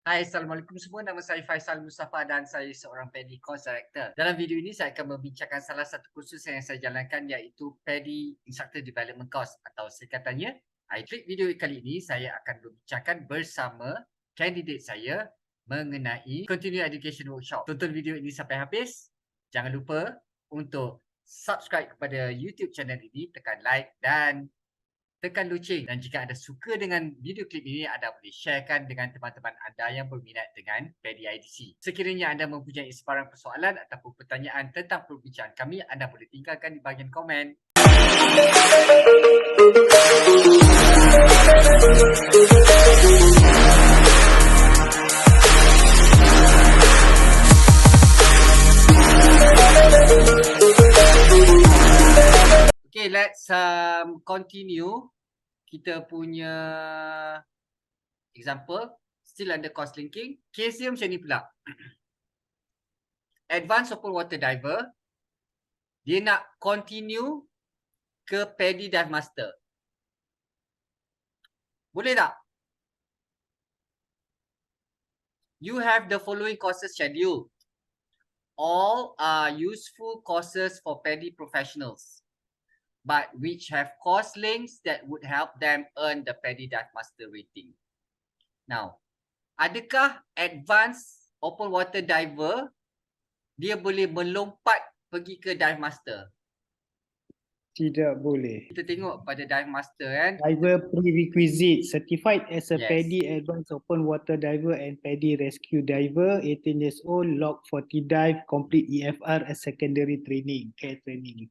Hai, Assalamualaikum semua. Nama saya Faisal Mustaffa dan saya seorang PADI Course Director. Dalam video ini saya akan membincangkan salah satu kursus yang saya jalankan iaitu PADI Instructor Development Course atau Sekiranya. Trik video kali ini saya akan membincangkan bersama kandidat saya mengenai Continuing Education Workshop. Tonton video ini sampai habis. Jangan lupa untuk subscribe kepada YouTube channel ini, tekan like dan tekan loceng, dan jika anda suka dengan video klip ini, anda boleh sharekan dengan teman-teman anda yang berminat dengan PADI IDC. Sekiranya anda mempunyai sebarang persoalan ataupun pertanyaan tentang perbincangan kami, anda boleh tinggalkan di bahagian komen. Okay, let's continue kita punya example. Still under course linking. Case dia macam ni pula. Advanced open water diver, dia nak continue ke PADI Dive Master. Boleh tak? You have the following courses scheduled. All are useful courses for PADI professionals, but which have course links that would help them earn the PADI Dive Master rating. Now, adakah advanced open water diver dia boleh melompat pergi ke Dive Master? Tidak boleh. Kita tengok pada Dive Master kan. Diver prerequisite certified as a Yes. PADI Advanced Open Water Diver and PADI Rescue Diver, 18 years old, log 40 dive, complete EFR as secondary training, care training.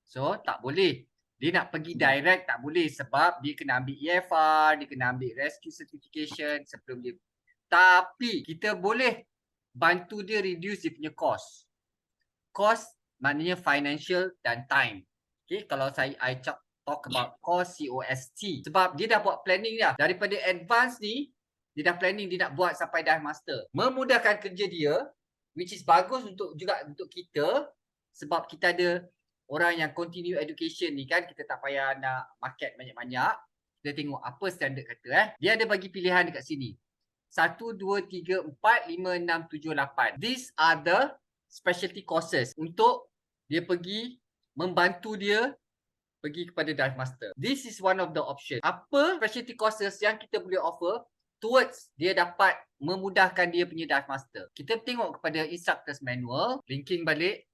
So, tak boleh. Dia nak pergi direct tak boleh sebab dia kena ambil EFR, dia kena ambil rescue certification sebelum dia. Tapi kita boleh bantu dia reduce dia punya cost. Cost maknanya financial dan time. Okay, kalau I talk about cost, COST. Sebab dia dah buat planning dah. Daripada advance ni, dia dah planning dia nak buat sampai Dive Master. Memudahkan kerja dia, which is bagus juga untuk kita. Sebab kita ada orang yang continue education ni kan, kita tak payah nak market banyak-banyak. Kita tengok apa standard kata. Dia ada bagi pilihan dekat sini. 1, 2, 3, 4, 5, 6, 7, 8. These are the specialty courses untuk dia pergi membantu dia pergi kepada Dive Master. This is one of the options. Apa specialty courses yang kita boleh offer towards dia dapat memudahkan dia punya Dive Master. Kita tengok kepada instructors manual, linking balik.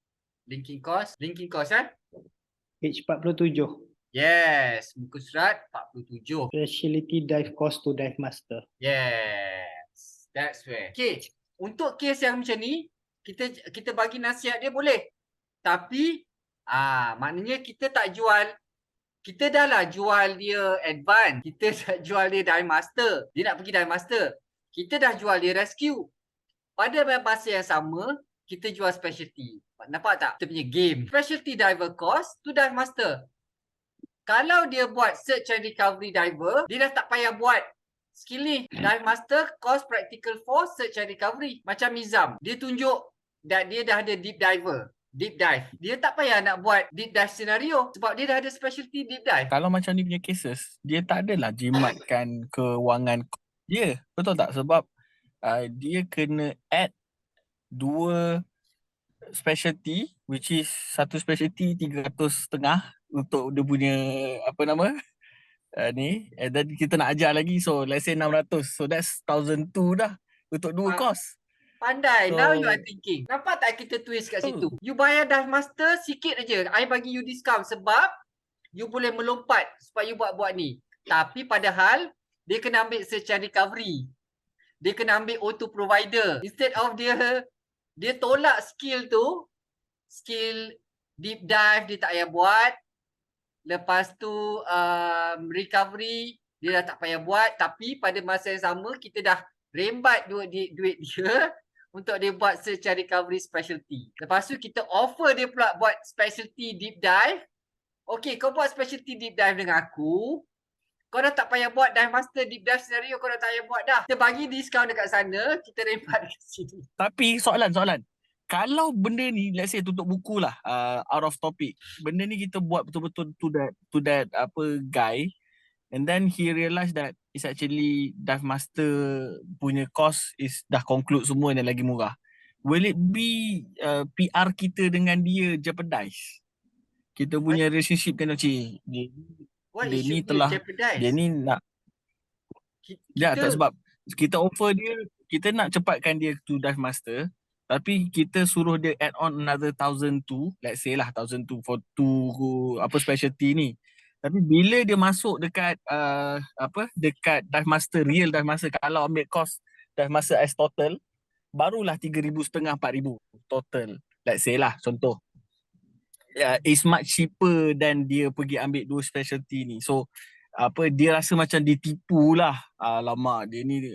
Linking course Page 47. Yes, muka surat 47. Specialty dive course to Dive Master. Yes, that's where. Okay, untuk case yang macam ni, kita bagi nasihat dia boleh. Tapi, maknanya kita tak jual. Kita dah lah jual dia advance. Kita dah jual dia Dive Master. Dia nak pergi Dive Master. Kita dah jual dia rescue. Pada masa yang sama, kita jual specialty. Nampak tak? Kita punya game. Specialty diver course to Dive Master. Kalau dia buat search and recovery diver, dia dah tak payah buat skill ni. Dive Master course practical for search and recovery. Macam Edzlyzam. Dia tunjuk that dia dah ada deep diver. Deep dive. Dia tak payah nak buat deep dive scenario. Sebab dia dah ada specialty deep dive. Kalau macam ni punya cases, dia tak adalah jimatkan kewangan dia. Betul tak? Sebab dia kena add 2 specialty, which is satu specialty 300.5 untuk dia punya apa nama ni, and then kita nak ajar lagi, so let's say 600, so that's 1,200 dah untuk 2 course. Pandai. So, now you are thinking. Nampak tak kita twist kat situ? You bayar Dive Master sikit aja. I bagi you discount sebab you boleh melompat sebab you buat ni. Tapi padahal dia kena ambil search and recovery. Dia kena ambil auto provider. Instead of dia tolak skill tu, skill deep dive dia tak payah buat. Lepas tu recovery dia dah tak payah buat. Tapi pada masa yang sama kita dah rembat duit dia untuk dia buat search and recovery specialty. Lepas tu kita offer dia pula buat specialty deep dive. Okay, kau buat specialty deep dive dengan aku. Kau dah tak payah buat Dive Master deep dive scenario, kau dah tak payah buat dah. Kita bagi diskaun dekat sana, kita rembat dekat sini. Tapi soalan. Kalau benda ni, let's say tutup buku lah, out of topic. Benda ni kita buat betul-betul to that apa guy, and then he realise that is actually dive master punya course is dah conclude semua dan lagi murah. Will it be PR kita dengan dia jeopardize? Kita punya relationship kena Why dia it ni should be a telah jeopardize? dia ni nak tak Kita sebab kita offer dia, kita nak cepatkan dia to dive master, tapi kita suruh dia add on another 1,002, let's say lah 1,002 for two specialty ni. Tapi bila dia masuk dekat dekat dive master, real dive master, kalau ambil course dive master as total, barulah 3,500 4,000 total. Let's say lah contoh. It's much cheaper than dia pergi ambil dua specialty ni. So dia rasa macam ditipu lah. Alamak, dia ni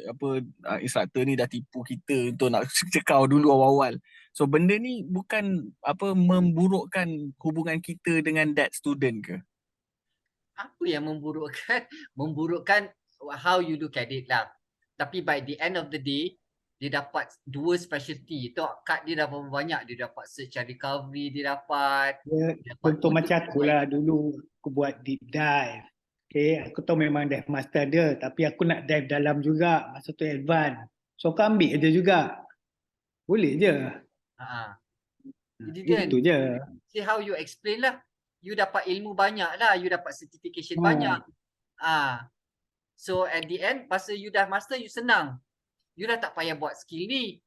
instructor ni dah tipu kita untuk nak cekau dulu awal-awal. So benda ni bukan memburukkan hubungan kita dengan that student ke? apa yang memburukkan? Memburukkan how you look at it lah. Tapi by the end of the day, dia dapat dua specialty. Tu kad dia dah berapa banyak. Dia dapat search and recovery, dia dapat Contoh macam aku lah, dulu aku buat deep dive. Okay, aku tahu memang dive master ada, tapi aku nak dive dalam juga, masa tu advance. So aku ambil je juga. Boleh je. Itu je. See how you explain lah. You dapat ilmu banyak lah. You dapat certification banyak. So at the end, masa you dah master, you senang. You dah tak payah buat skill ni.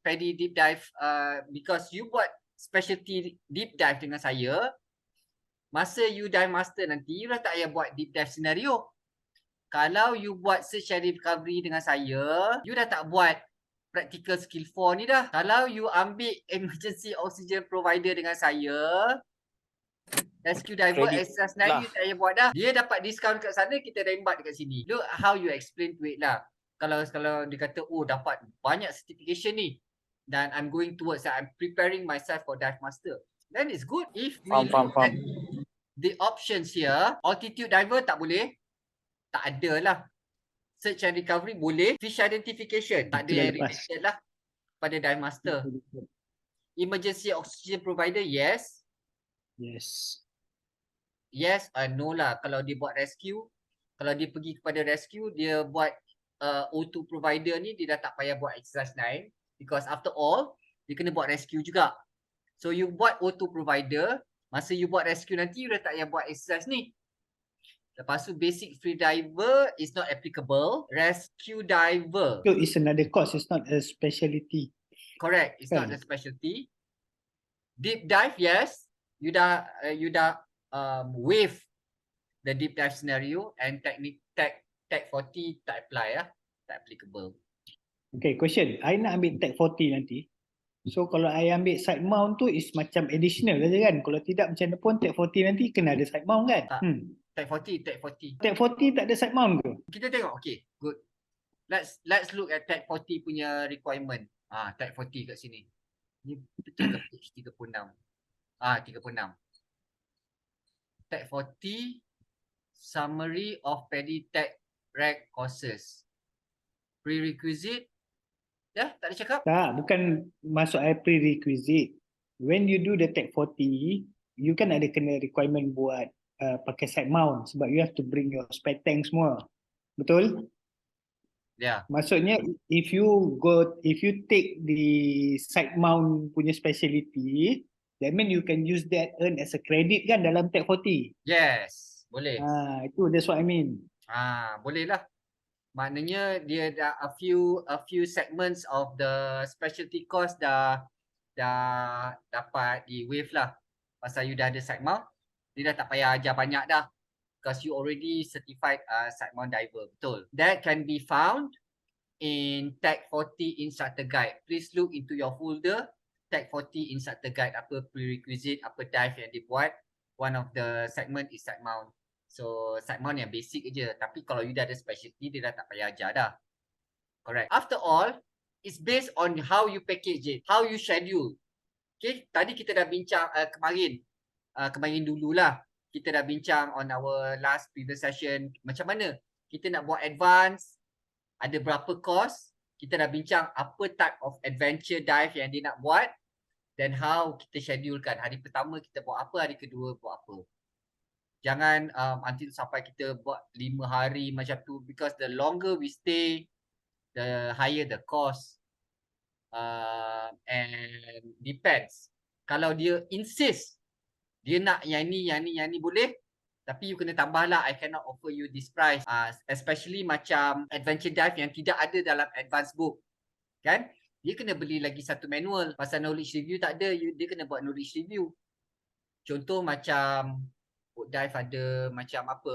PADI deep dive, because you buat specialty deep dive dengan saya, masa you dive master nanti, you dah tak payah buat deep dive scenario. Kalau you buat search and recovery dengan saya, you dah tak buat practical skill 4 ni dah. Kalau you ambil emergency oxygen provider dengan saya, rescue diver, exercise 9 you tak payah buat dah. Dia dapat discount kat sana, kita rembat dekat sini. Look how you explain to it lah. Kalau dia kata, oh dapat banyak certification ni, dan I'm going towards that, I'm preparing myself for dive master, then it's good. If we look at the options here, altitude diver tak boleh. Tak ada lah. Search and recovery boleh. Fish identification tak ada yang related lah pada dive master. Emergency oxygen provider, yes. Yes, no lah. Kalau dia buat rescue, kalau dia pergi kepada rescue, dia buat O2 provider ni, dia dah tak payah buat exercise 9, because after all, dia kena buat rescue juga. So you buat O2 provider, masa you buat rescue nanti, you dah tak payah buat exercise ni. Lepas tu basic free diver is not applicable. Rescue diver, So it's another course, it's not a specialty. correct, it's not a specialty. Deep dive, yes. You dah waive the deep dive scenario, and tech 40 tak apply lah. Tak applicable. Okay, question. I nak ambil tech 40 nanti. So kalau I ambil side mount tu is macam additional saja kan? Kalau tidak macam mana pun tech 40 nanti kena ada side mount kan? Tech 40. Tech 40 tak ada side mount ke? Kita tengok, okay, good. Let's look at tech 40 punya requirement. Tech 40 kat sini. Ni betul ke page 36? 36. Tech 40 summary of PADI Tech Reg courses. Prerequisite. Dah, tak ada cakap? Tak, bukan masuk I prerequisite. When you do the tech 40, you kan ada kena requirement buat pakai side mount sebab you have to bring your spare tank semua. Betul? Ya. Maksudnya if you take the side mount punya speciality, that mean you can use that earn as a credit kan dalam tech 40. Yes, boleh. That's what I mean. Boleh lah. Maknanya dia dah a few segments of the specialty course dah dapat di waive lah. Pasal you dah ada side mount, dia dah tak payah ajar banyak dah. Because you already certified side mount diver. Betul. That can be found in Tech 40 Instructor Guide. Please look into your folder. Tech 40 Instructor Guide. Apa prerequisite, apa dive yang dibuat. One of the segment is side mount. So side mount yang basic je. Tapi kalau you dah ada specialty, dia dah tak payah ajar dah. Correct. After all, it's based on how you package it. How you schedule. Okay. Tadi kita dah bincang kemarin dululah. Kita dah bincang on our last previous session. Macam mana kita nak buat advance. Ada berapa course. Kita dah bincang apa type of adventure dive yang dia nak buat. Dan how kita schedulekan. Hari pertama kita buat apa, hari kedua buat apa. Jangan until sampai kita buat 5 hari macam tu, because the longer we stay, the higher the cost. And depends. Kalau dia insist dia nak yang ni boleh, tapi you kena tambah lah, I cannot offer you this price. Especially macam adventure dive yang tidak ada dalam advance book, kan? Dia kena beli lagi satu manual. Pasal knowledge review tak ada, dia kena buat knowledge review. Contoh macam boat dive ada macam apa,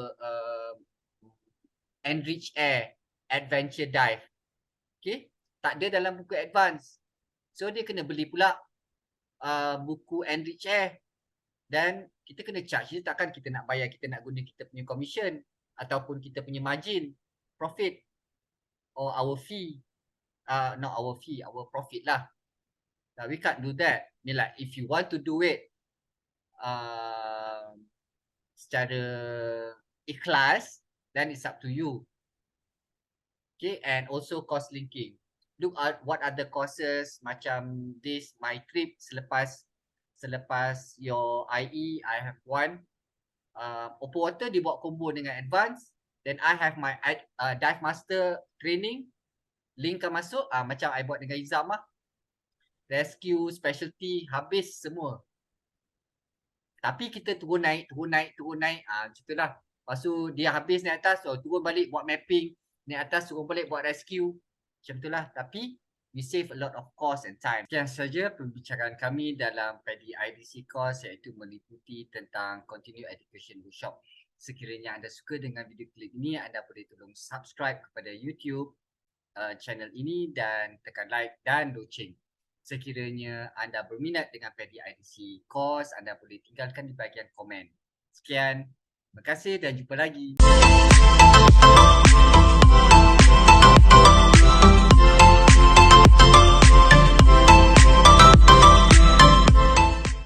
Enrich Air, Adventure Dive. Okay, tak ada dalam buku advance. So dia kena beli pula buku Enrich Air. Dan kita kena charge je, takkan kita nak bayar, kita nak guna kita punya commission ataupun kita punya margin, profit, or our fee. Not our fee, our profit lah. We can't do that. Ni like if you want to do it secara ikhlas, then it's up to you. Okay, and also cost linking. Look at what other courses macam this, my trip selepas your IE, I have one. Open water dia buat combo dengan advance. Then I have my dive master training. Link kan masuk, macam I buat dengan Edzlyzam lah. Rescue, specialty, habis semua. Tapi kita turun naik. Macam tu lah. Lepas tu dia habis naik atas, so turun balik buat mapping. Naik atas, turun balik buat rescue. Macam tu lah. Tapi we save a lot of cost and time. Sekian saja pembicaraan kami dalam PADI IDC course, iaitu meliputi tentang Continuing Education Workshop. Sekiranya anda suka dengan video klip ini, anda boleh tolong subscribe kepada YouTube channel ini dan tekan like dan loceng. Sekiranya anda berminat dengan PADI IDC course, anda boleh tinggalkan di bahagian komen. Sekian, terima kasih dan jumpa lagi.